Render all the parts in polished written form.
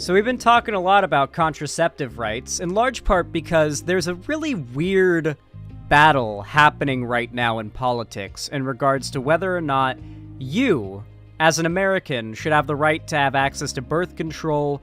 So we've been talking a lot about contraceptive rights, in large part because there's a really weird battle happening right now in politics in regards to whether or not you, as an American, should have the right to have access to birth control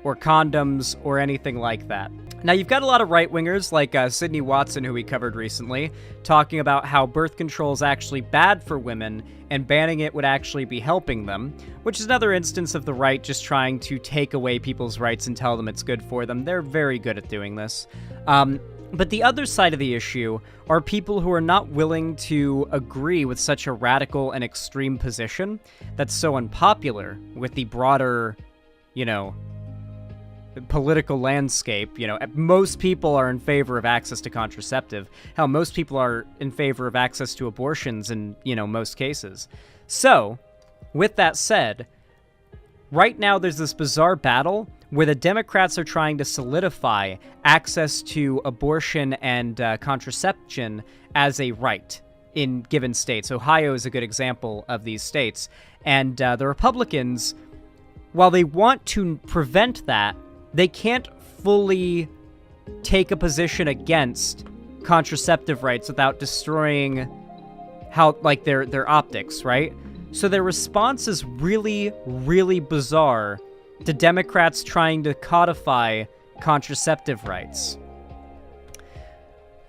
or condoms or anything like that. Now, you've got a lot of right-wingers like Sydney Watson, who we covered recently, talking about how birth control is actually bad for women and banning it would actually be helping them, which is another instance of the right just trying to take away people's rights and tell them it's good for them. They're very good at doing this. But the other side of the issue are people who are not willing to agree with such a radical and extreme position that's so unpopular with the broader, political landscape. Most people are in favor of access to contraceptive. Hell, most people are in favor of access to abortions in, most cases. So, with that said, right now there's this bizarre battle where the Democrats are trying to solidify access to abortion and contraception as a right in given states. Ohio is a good example of these states. And the Republicans, while they want to prevent that, they can't fully take a position against contraceptive rights without destroying their optics, right? So their response is really, really bizarre to Democrats trying to codify contraceptive rights.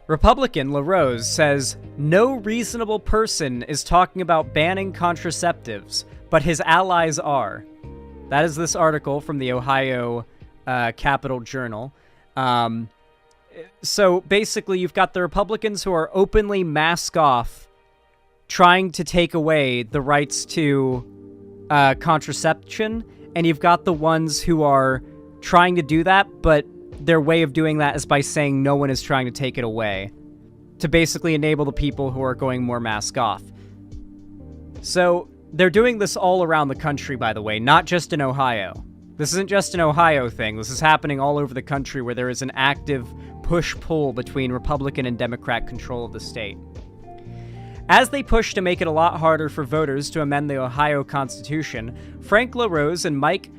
Republican LaRose says, no reasonable person is talking about banning contraceptives, but his allies are. That is this article from the Ohio Capital Journal. So basically, you've got the Republicans who are openly mask off, trying to take away the rights to contraception, and you've got the ones who are trying to do that, but their way of doing that is by saying no one is trying to take it away, to basically enable the people who are going more mask off. So they're doing this all around the country, by the way, not just in Ohio. This isn't just an Ohio thing. This is happening all over the country where there is an active push-pull between Republican and Democrat control of the state. As they push to make it a lot harder for voters to amend the Ohio Constitution, Frank LaRose and Mike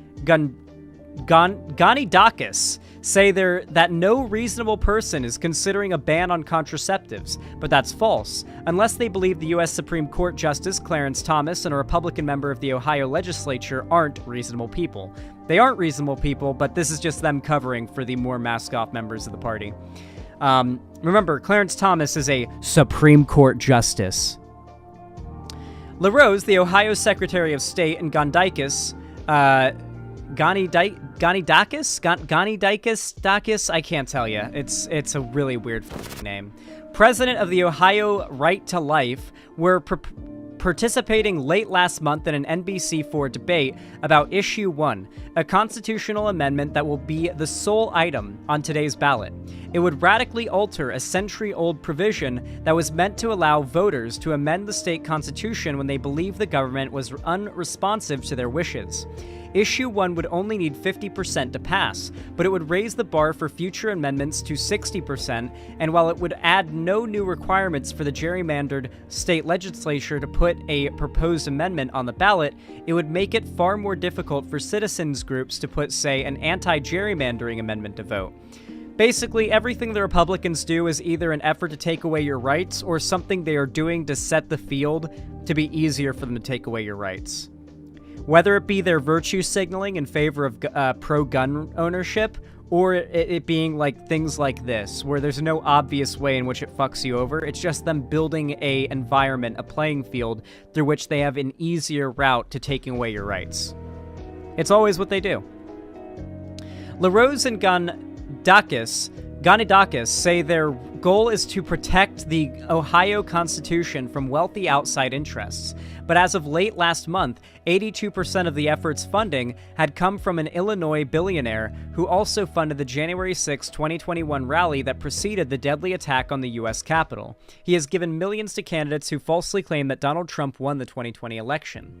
Ganidakis say that no reasonable person is considering a ban on contraceptives, but that's false, unless they believe the U.S. Supreme Court Justice Clarence Thomas and a Republican member of the Ohio legislature aren't reasonable people. They aren't reasonable people, but this is just them covering for the more mask-off members of the party. Remember, Clarence Thomas is a Supreme Court Justice. LaRose, the Ohio Secretary of State, and Ganidakis, I can't tell you. It's a really weird name. President of the Ohio Right to Life, were participating late last month in an NBC4 debate about Issue 1, a constitutional amendment that will be the sole item on today's ballot. It would radically alter a century-old provision that was meant to allow voters to amend the state constitution when they believed the government was unresponsive to their wishes. Issue 1 would only need 50% to pass, but it would raise the bar for future amendments to 60%, and while it would add no new requirements for the gerrymandered state legislature to put a proposed amendment on the ballot, it would make it far more difficult for citizens groups to put, say, an anti-gerrymandering amendment to vote. Basically, everything the Republicans do is either an effort to take away your rights or something they are doing to set the field to be easier for them to take away your rights. Whether it be their virtue signaling in favor of pro-gun ownership, or it being like things like this, where there's no obvious way in which it fucks you over. It's just them building a environment, a playing field, through which they have an easier route to taking away your rights. It's always what they do. LaRose and Ganidakis say their goal is to protect the Ohio Constitution from wealthy outside interests, but as of late last month, 82% of the effort's funding had come from an Illinois billionaire who also funded the January 6, 2021 rally that preceded the deadly attack on the U.S. Capitol. He has given millions to candidates who falsely claim that Donald Trump won the 2020 election.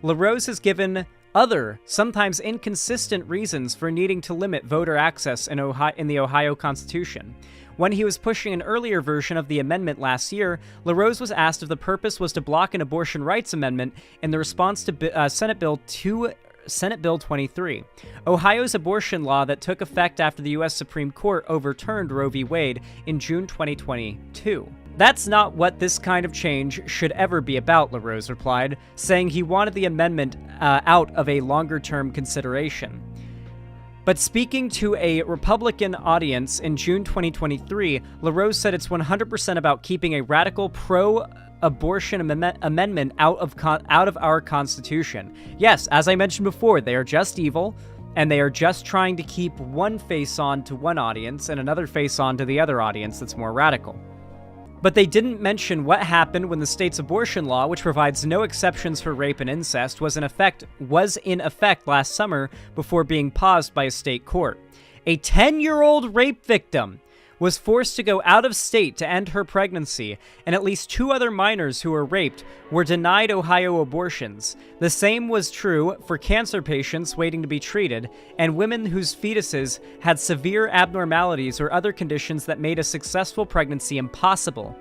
LaRose has given other, sometimes inconsistent reasons for needing to limit voter access in the Ohio Constitution. When he was pushing an earlier version of the amendment last year, LaRose was asked if the purpose was to block an abortion rights amendment in the response to Senate Bill Senate Bill 23, Ohio's abortion law that took effect after the U.S. Supreme Court overturned Roe v. Wade in June 2022. That's not what this kind of change should ever be about, LaRose replied, saying he wanted the amendment out of a longer-term consideration. But speaking to a Republican audience in June 2023, LaRose said it's 100% about keeping a radical pro-abortion amendment out of our Constitution. Yes, as I mentioned before, they are just evil, and they are just trying to keep one face on to one audience and another face on to the other audience that's more radical. But they didn't mention what happened when the state's abortion law, which provides no exceptions for rape and incest, was in effect last summer before being paused by a state court. A 10-year-old rape victim was forced to go out of state to end her pregnancy, and at least 2 other minors who were raped were denied Ohio abortions. The same was true for cancer patients waiting to be treated, and women whose fetuses had severe abnormalities or other conditions that made a successful pregnancy impossible.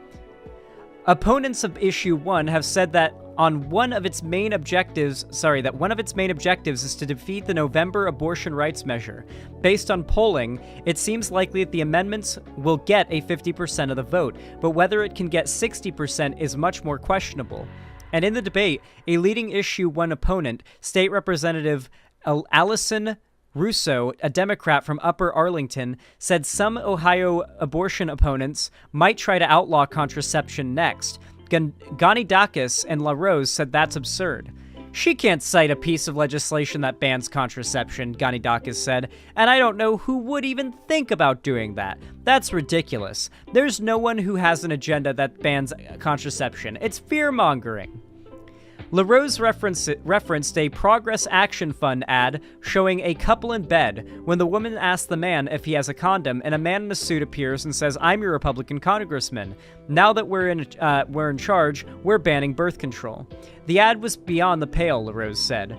Opponents of Issue 1 have said that one of its main objectives is to defeat the November abortion rights measure. Based on polling, it seems likely that the amendments will get a 50% of the vote, but whether it can get 60% is much more questionable. And in the debate, a leading Issue 1 opponent, State Representative Allison Russo, a Democrat from Upper Arlington, said some Ohio abortion opponents might try to outlaw contraception next. Ganidakis and LaRose said that's absurd. She can't cite a piece of legislation that bans contraception, Ganidakis said, and I don't know who would even think about doing that. That's ridiculous. There's no one who has an agenda that bans contraception. It's fear-mongering. LaRose referenced a Progress Action Fund ad showing a couple in bed when the woman asks the man if he has a condom, and a man in a suit appears and says, "I'm your Republican congressman. Now that we're in charge, we're banning birth control." The ad was beyond the pale, LaRose said.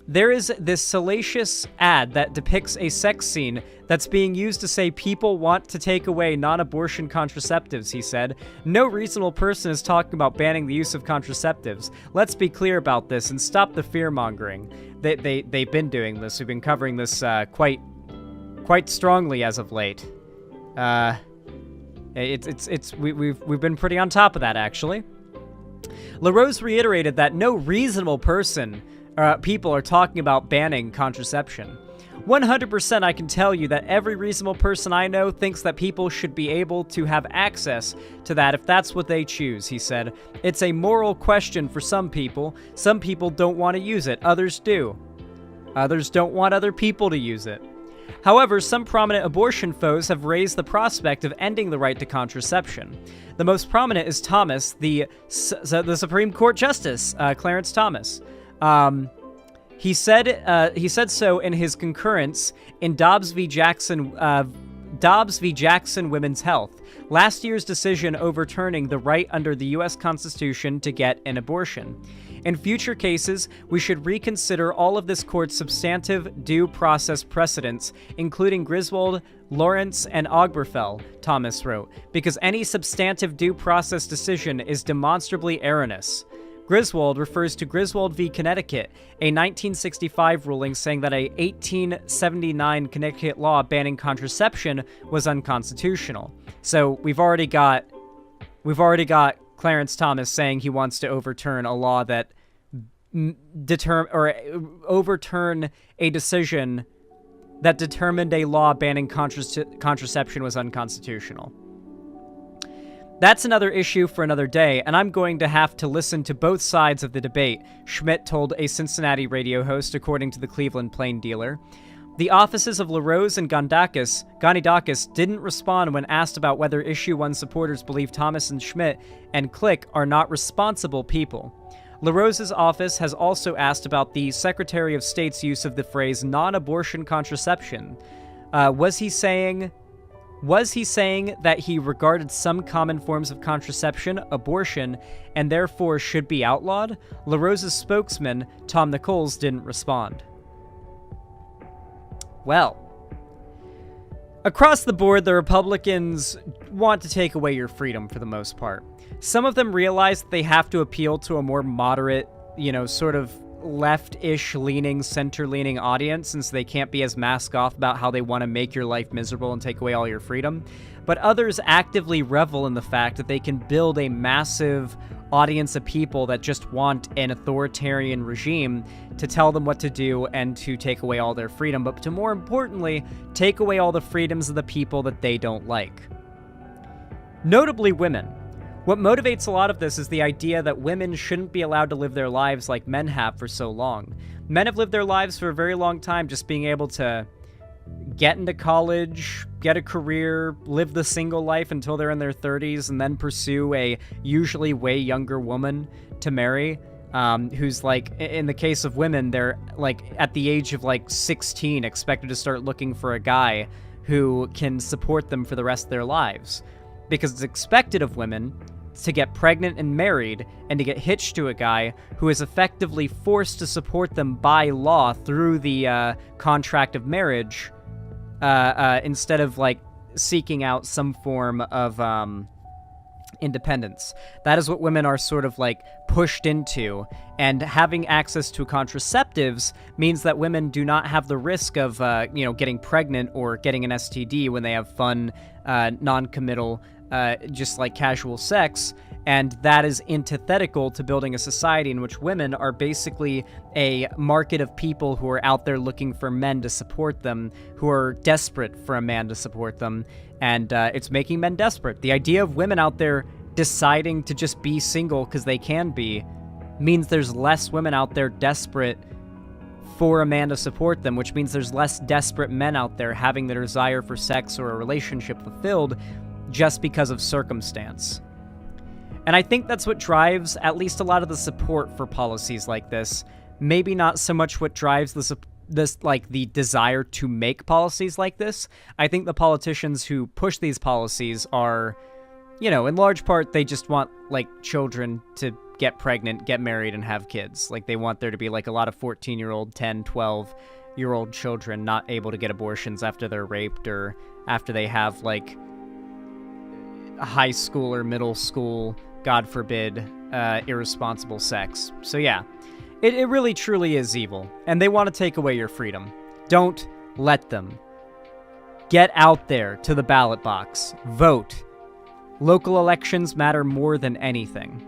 There is this salacious ad that depicts a sex scene that's being used to say people want to take away non-abortion contraceptives, he said. No reasonable person is talking about banning the use of contraceptives. Let's be clear about this and stop the fear-mongering. They've been doing this. We've been covering this quite strongly as of late. We've been pretty on top of that, actually. LaRose reiterated that no reasonable people are talking about banning contraception. 100% I can tell you that every reasonable person I know thinks that people should be able to have access to that if that's what they choose, he said. It's a moral question for some people. Some people don't want to use it. Others do. Others don't want other people to use it. However, some prominent abortion foes have raised the prospect of ending the right to contraception. The most prominent is Thomas, the Supreme Court Justice, Clarence Thomas. He said so in his concurrence in Dobbs v. Jackson Women's Health, last year's decision overturning the right under the U.S. Constitution to get an abortion. In future cases, we should reconsider all of this court's substantive due process precedents, including Griswold, Lawrence, and Obergefell, Thomas wrote, because any substantive due process decision is demonstrably erroneous. Griswold refers to Griswold v. Connecticut, a 1965 ruling saying that a 1879 Connecticut law banning contraception was unconstitutional. So we've already got Clarence Thomas saying he wants to overturn a law that overturn a decision that determined a law banning contraception was unconstitutional. That's another issue for another day, and I'm going to have to listen to both sides of the debate, Schmidt told a Cincinnati radio host, according to the Cleveland Plain Dealer. The offices of LaRose and Ganidakis didn't respond when asked about whether Issue 1 supporters believe Thomas and Schmidt and Click are not responsible people. LaRose's office has also asked about the Secretary of State's use of the phrase non-abortion contraception. Was he saying that he regarded some common forms of contraception, abortion, and therefore should be outlawed? LaRose's spokesman, Tom Nichols, didn't respond. Well, across the board, the Republicans want to take away your freedom for the most part. Some of them realize that they have to appeal to a more moderate, sort of left-ish leaning, center-leaning audience, since they can't be as mask off about how they want to make your life miserable and take away all your freedom. But others actively revel in the fact that they can build a massive audience of people that just want an authoritarian regime to tell them what to do and to take away all their freedom, but to more importantly, take away all the freedoms of the people that they don't like. Notably women. What motivates a lot of this is the idea that women shouldn't be allowed to live their lives like men have for so long. Men have lived their lives for a very long time just being able to get into college, get a career, live the single life until they're in their 30s, and then pursue a usually way younger woman to marry, who's like, in the case of women, they're like at the age of like 16 expected to start looking for a guy who can support them for the rest of their lives. Because it's expected of women to get pregnant and married and to get hitched to a guy who is effectively forced to support them by law through the contract of marriage, instead of like seeking out some form of independence. That is what women are sort of like pushed into, and having access to contraceptives means that women do not have the risk of getting pregnant or getting an STD when they have fun, non-committal, just like casual sex, and that is antithetical to building a society in which women are basically a market of people who are out there looking for men to support them, who are desperate for a man to support them, and it's making men desperate. The idea of women out there deciding to just be single because they can be means there's less women out there desperate for a man to support them, which means there's less desperate men out there having their desire for sex or a relationship fulfilled just because of circumstance. And I think that's what drives at least a lot of the support for policies like this. Maybe not so much what drives the desire to make policies like this. I think the politicians who push these policies are, in large part, they just want, like, children to get pregnant, get married, and have kids. Like, they want there to be, like, a lot of 14-year-old, 10, 12-year-old children not able to get abortions after they're raped or after they have, like, high school or middle school, God forbid, irresponsible sex. So yeah, it really truly is evil, and they want to take away your freedom. Don't let them. Get out there to the ballot box. Vote. Local elections matter more than anything.